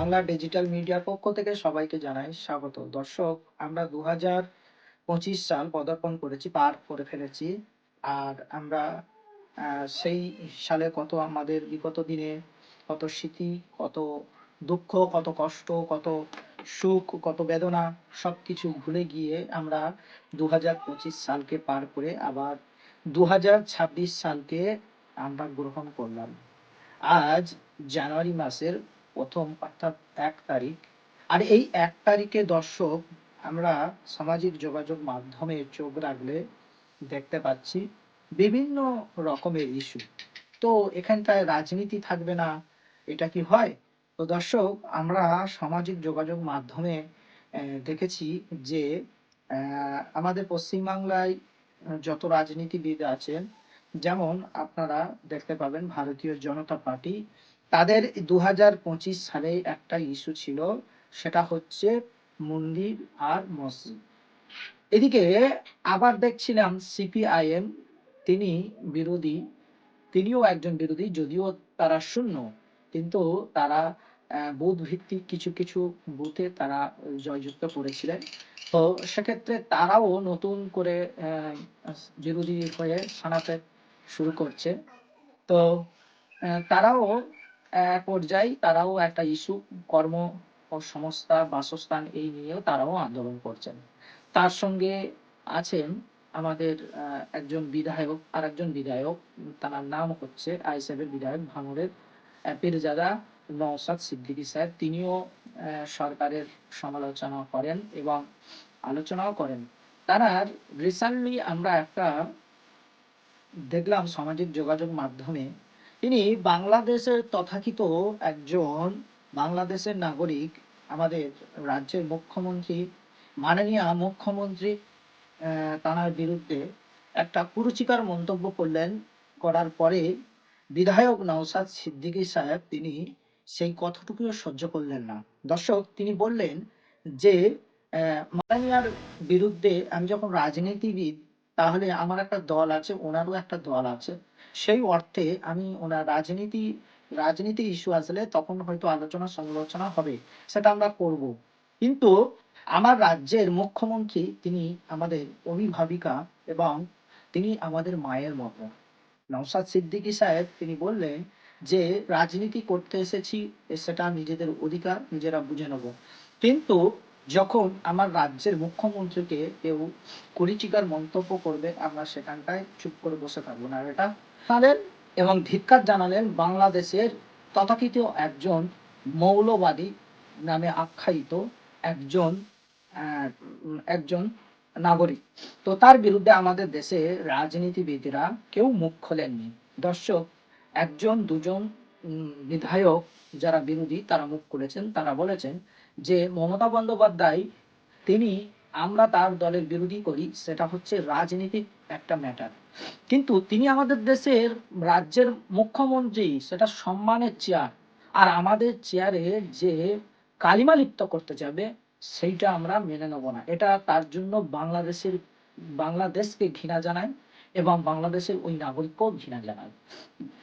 Bangla digital মিডিয়ার পক্ষ থেকে সবাইকে জানাই স্বাগত। দর্শক, আমরা ২০২৫ সাল পদার্পণ করেছি, পার করে ফেলেছি। আর আমরা সেই সালে কত আমাদের বিগত দিনে কত স্মৃতি, কত দুঃখ, কত কষ্ট, কত সুখ, কত বেদনা সবকিছু ভুলে গিয়ে আমরা ২০২৫ সালকে পার করে আবার ২০২৬ সালকে আমরা গ্রহণ করলাম। আজ জানুয়ারি মাসের প্রথম অর্থাৎ ১ তারিখ। আর এই ১ তারিখে দর্শক, আমরা সামাজিক যোগাযোগ মাধ্যমে চোখ রাখলে দেখতে পাচ্ছি বিভিন্ন রকমের ইস্যু। তো এখানটায় রাজনীতি থাকবে না, এটা কি হয়? তো দর্শক, আমরা সামাজিক যোগাযোগ মাধ্যমে দেখেছি যে আমাদের পশ্চিমবাংলায় যত রাজনীতিবিদ আছেন, যেমন আপনারা দেখতে পাবেন ভারতীয় জনতা পার্টি, তাদের ২০২৫ সালে একটা ইস্যু ছিল, সেটা হচ্ছে মন্দির আর মসজিদ। এদিকে আবার দেখছিলাম সিপিআইএম, তিনি বিরোধী, তিনিও একজন বিরোধী, যদিও তারা শূন্য, কিন্তু তারা বুথ ভিত্তিক কিছু কিছু বুথে তারা জয়যুক্ত করেছিলেন। তো সেক্ষেত্রে তারাও নতুন করে বিরোধী হয়ে শোনাতে শুরু করছে। তো তারাও এক পর্যায়ে তারাও একটা ইস্যু, কর্ম ও সংস্থা বাসস্থান এই নিয়েও তারাও আন্দোলন করছেন। তার সঙ্গে আছেন আমাদের একজন বিধায়ক, আর একজন বিধায়ক, তার নাম হচ্ছে আইএসএফের বিধায়ক ভাঙড়ের পীরজাদা নওশাদ সিদ্দিকী সাহেব। তিনিও সরকারের সমালোচনা করেন এবং আলোচনাও করেন। তারা রিসেন্টলি আমরা একটা দেখলাম সামাজিক যোগাযোগ মাধ্যমে, তিনি বাংলাদেশের তথাকথিত একজন বাংলাদেশের নাগরিক, আমাদের রাজ্যের মুখ্যমন্ত্রী, মাননীয় মুখ্যমন্ত্রী তাঁর বিরুদ্ধে একটা কুরুচিকর মন্তব্য করলেন। করার পরে বিধায়ক নওশাদ সিদ্দিকী সাহেব তিনি সেই কথাটুকুও সহ্য করলেন না। দর্শক, তিনি বললেন যে মাননীয়ার বিরুদ্ধে আমি যখন রাজনীতিবিদ, তাহলে আমার একটা দল আছে, ওনারও একটা দল আছে। সেই অর্থে আমি ওনার রাজনীতি ইস্যু আসলে তখন হয়তো আলোচনা সমালোচনা হবে, সেটা আমরা করব। কিন্তু আমার রাজ্যের মুখ্যমন্ত্রী, তিনি আমাদের অভিভাবিকা এবং তিনি আমাদের মায়ের মতো। নওশাদ সিদ্দিকী সাহেব তিনি বললেন যে রাজনীতি করতে এসেছি, সেটা নিজেদের অধিকার, নিজেরা বুঝে নেব। কিন্তু যখন আমার রাজ্যের মুখ্যমন্ত্রীকে কেউ কুরুচিকর মন্তব্য করবে, আমরা সেখানটায় চুপ করে বসে থাকবো না, এটা তাদের এবং ধিক্কার জানালেন বাংলাদেশের তথাকথিত একজন মৌলবাদী নামে আখ্যায়িত একজন একজন নাগরিক। তো তার বিরুদ্ধে আমাদের দেশে রাজনীতিবিদরা কেউ মুখ খোলেননি। দর্শক, একজন দুজন বিধায়ক যারা বিরোধী তারা মুখ খুলেছেন। তারা বলেছেন যে মমতা বন্দ্যোপাধ্যায়, তিনি, আমরা তার দলের বিরোধী করি, সেটা হচ্ছে রাজনীতিক একটা ম্যাটার, কিন্তু তিনি আমাদের দেশের রাজ্যের মুখ্যমন্ত্রী, সেটা সম্মানের চেয়ার। আর আমাদের চেয়ারে যে কালিমা লিপ্ত করতে যাবে, সেইটা আমরা মেনে নেব না। এটা তার জন্য বাংলাদেশকে ঘৃণা জানায় এবং বাংলাদেশের ওই নাগরিককেও ঘৃণা জানায়,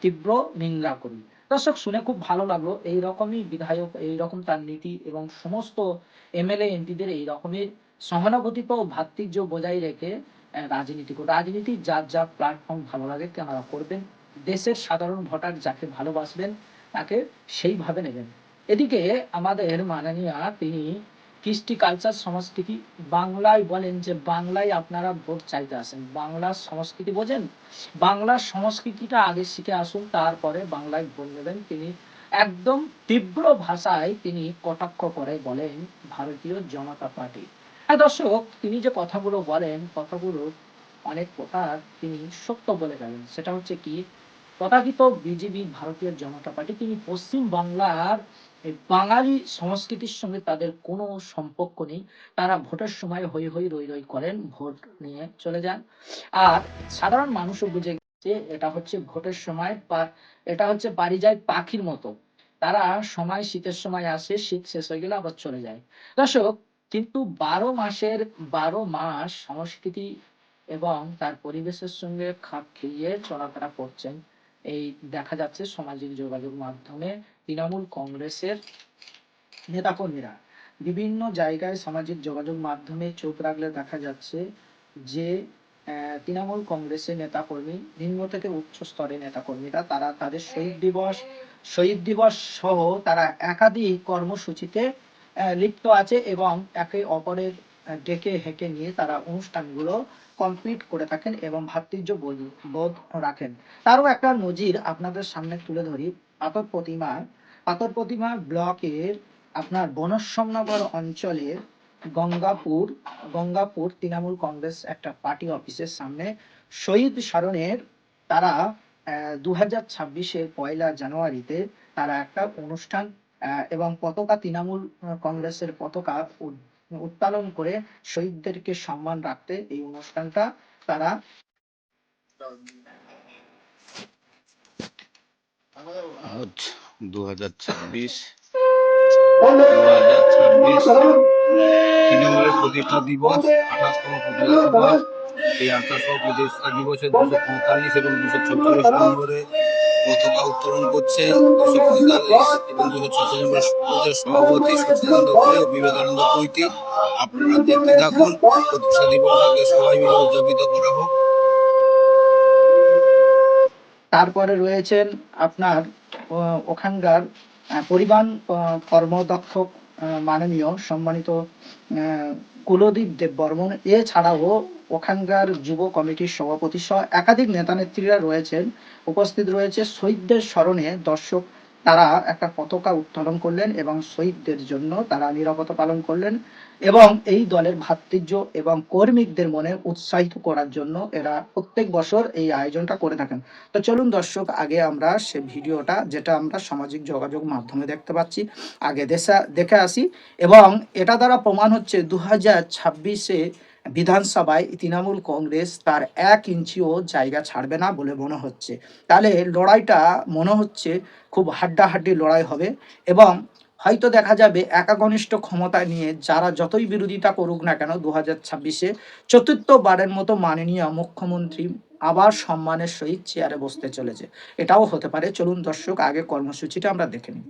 তীব্র নিন্দা করি। দর্শক, শুনে খুব ভালো লাগলো। এইরকমই বিধায়ক, এইরকম তার নীতি এবং সমস্ত এমএলএ এমপিদের এই রকমের সহানুভূতিত ও ভ্রাতৃত্ব বজায় রেখে রাজনীতি যার যা প্ল্যাটফর্ম ভালো লাগে তেনারা করবেন। দেশের সাধারণ ভোটার যাকে ভালোবাসবেন তাকে সেইভাবে নেবেন। এদিকে আমাদের মাননীয়া, তিনি কৃষ্টি কালচার সংস্কৃতি বাংলায় বলেন যে বাংলায় আপনারা ভোট চাইতে আসেন, বাংলার সংস্কৃতি বোঝেন, বাংলার সংস্কৃতিটা আগে শিখে আসুন, তারপরে বাংলায় ভোট নেবেন। তিনি একদম তীব্র ভাষায় তিনি কটাক্ষ করে বলেন ভারতীয় জনতা পার্টি। হ্যাঁ দর্শক, তিনি যে কথাগুলো বলেন, কথাগুলো অনেক কথা তিনি সত্য বলে গেলেন। সেটা হচ্ছে কি, তথাকথিত বিজেপি ভারতীয় জনতা পার্টি, তিনি পশ্চিম বাংলার এই বাঙালি সংস্কৃতির সঙ্গে তাদের কোনো সম্পর্ক নেই। তারা ভোটের সময় হই হই রই রই করেন, ভোট নিয়ে চলে যান। আর সাধারণ মানুষও বুঝে গেছে এটা হচ্ছে ভোটের সময়, এটা হচ্ছে বাড়ি যায় পাখির মতো। তারা সময়, শীতের সময় আসে, শীত শেষ হয়ে গেলে আবার চলে যায়। দর্শক, কিন্তু ১২ মাস সংস্কৃতি এবং তার পরিবেশের সঙ্গে খাপ খাইয়ে চলাফেরা করছেন, এই দেখা যাচ্ছে সামাজিক যোগাযোগ মাধ্যমে তৃণমূল কংগ্রেসের নেতাকর্মীরা বিভিন্ন জায়গায় সামাজিক যোগাযোগ মাধ্যমে চোখ রাখলে দেখা যাচ্ছে যে তৃণমূল কংগ্রেসের নেতাকর্মী নিম্ন থেকে উচ্চ স্তরের নেতাকর্মীরা তারা তাদের শহীদ দিবস সহ তারা একাধিক কর্মসূচিতে লিপ্ত আছে এবং একে অপরের ডেকে হেঁকে নিয়ে তারা অনুষ্ঠানগুলো কমপ্লিট করে থাকেন এবং বোধ রাখেন। তারও একটা নজির আপনাদের সামনে তুলে ধরি। পাথর প্রতিমা ব্লকের আপনার বনশ্যামনগর অঞ্চলের গঙ্গাপুর গঙ্গাপুর তৃণমূল কংগ্রেস একটা পার্টি অফিসের সামনে শহীদ স্মরণের তারা 2026-এর 1 জানুয়ারিতে তারা একটা অনুষ্ঠান এবং পতাকা তৃণমূল কংগ্রেসের পতাকা উত্তোলন করে শহীদদেরকে সম্মান রাখতে এই অনুষ্ঠানটা তারা আজ 2026 তৃণমূলের প্রতিষ্ঠা দিবস 28তম প্রতিষ্ঠা দিবস। এই 28তম প্রতিষ্ঠা দিবসের 245 এবং 246 নম্বরে পতাকা উত্তোলন করছে 245 এবং 246 নম্বরের সভাপতি সচিদানন্দ করে ও বিবেকানন্দ কৈতি। আপনারা দেখতে থাকুন, প্রতিষ্ঠা দিবসটাকে সবাই মিলে উদযাপিত করা হোক। তারপরে রয়েছেন আপনার ওখানকার পরিবহন কর্মদক্ষ মাননীয় সম্মানিত কুলদীপ দেববর্মন, এছাড়াও ওখানকার যুব কমিটির সভাপতি সহ একাধিক নেতা নেত্রীরা রয়েছেন। উপস্থিত রয়েছে শহীদদের স্মরণে দর্শক তারা একটা পতাকা উত্তোলন করলেন এবং শহীদদের জন্য তারা নীরবতা পালন করলেন এবং এই দলের ভ্রাতৃত্ব এবং কর্মীদের মনে উৎসাহিত করার জন্য এরা প্রত্যেক বছর এই আয়োজনটা করে থাকেন। তো চলুন দর্শক, আগে আমরা সে ভিডিওটা যেটা আমরা সামাজিক যোগাযোগ মাধ্যমে দেখতে পাচ্ছি আগে দেখে আসি। এবং এটা দ্বারা প্রমাণ হচ্ছে 2026-এ বিধানসভায় তৃণমূল কংগ্রেস তার 1 ইঞ্চিও জায়গা ছাড়বে না বলে মনে হচ্ছে। তাহলে লড়াইটা মনে হচ্ছে খুব হাড্ডাহাড্ডি লড়াই হবে এবং হয়তো দেখা যাবে একাগনিষ্ঠ ক্ষমতা নিয়ে যারা যতই বিরোধিতা করুক না কেন 2026-এ চতুর্থবারের মতো মাননীয় মুখ্যমন্ত্রী আবার সম্মানের সহিত চেয়ারে বসতে চলেছে। এটাও হতে পারে। চলুন দর্শক, আগে কর্মসূচিটা আমরা দেখে নিই।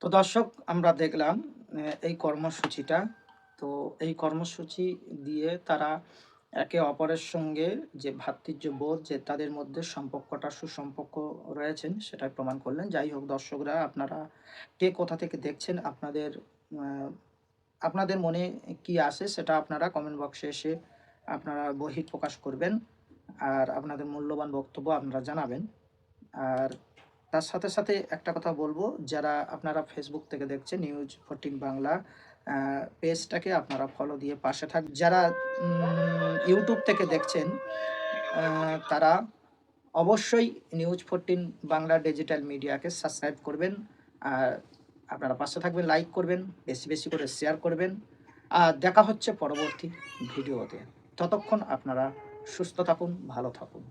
তো দর্শক, আমরা দেখলাম এই কর্মসূচিটা। তো এই কর্মসূচি দিয়ে তারা একে অপরের সঙ্গে যে ভ্রাতৃত্ববোধ, যে তাদের মধ্যে সম্পর্কটা সুসম্পর্ক রয়েছেন সেটাই প্রমাণ করলেন। যাই হোক দর্শকরা, আপনারা কে কোথা থেকে দেখছেন, আপনাদের মনে কি আসে সেটা আপনারা কমেন্ট বক্সে এসে আপনারা বহিঃপ্রকাশ করবেন আর আপনাদের মূল্যবান বক্তব্য আপনারা জানাবেন। আর তার সাথে সাথে একটা কথা বলবো, যারা আপনারা ফেসবুক থেকে দেখছেন নিউজ14 বাংলা পেজটাকে আপনারা ফলো দিয়ে পাশে থাক। যারা ইউটিউব থেকে দেখছেন তারা অবশ্যই নিউজ14 বাংলা ডিজিটাল মিডিয়াকে সাবস্ক্রাইব করবেন আর আপনারা পাশে থাকবেন, লাইক করবেন, বেশি বেশি করে শেয়ার করবেন। আর দেখা হচ্ছে পরবর্তী ভিডিওতে। ততক্ষণ আপনারা সুস্থ থাকুন, ভালো থাকুন।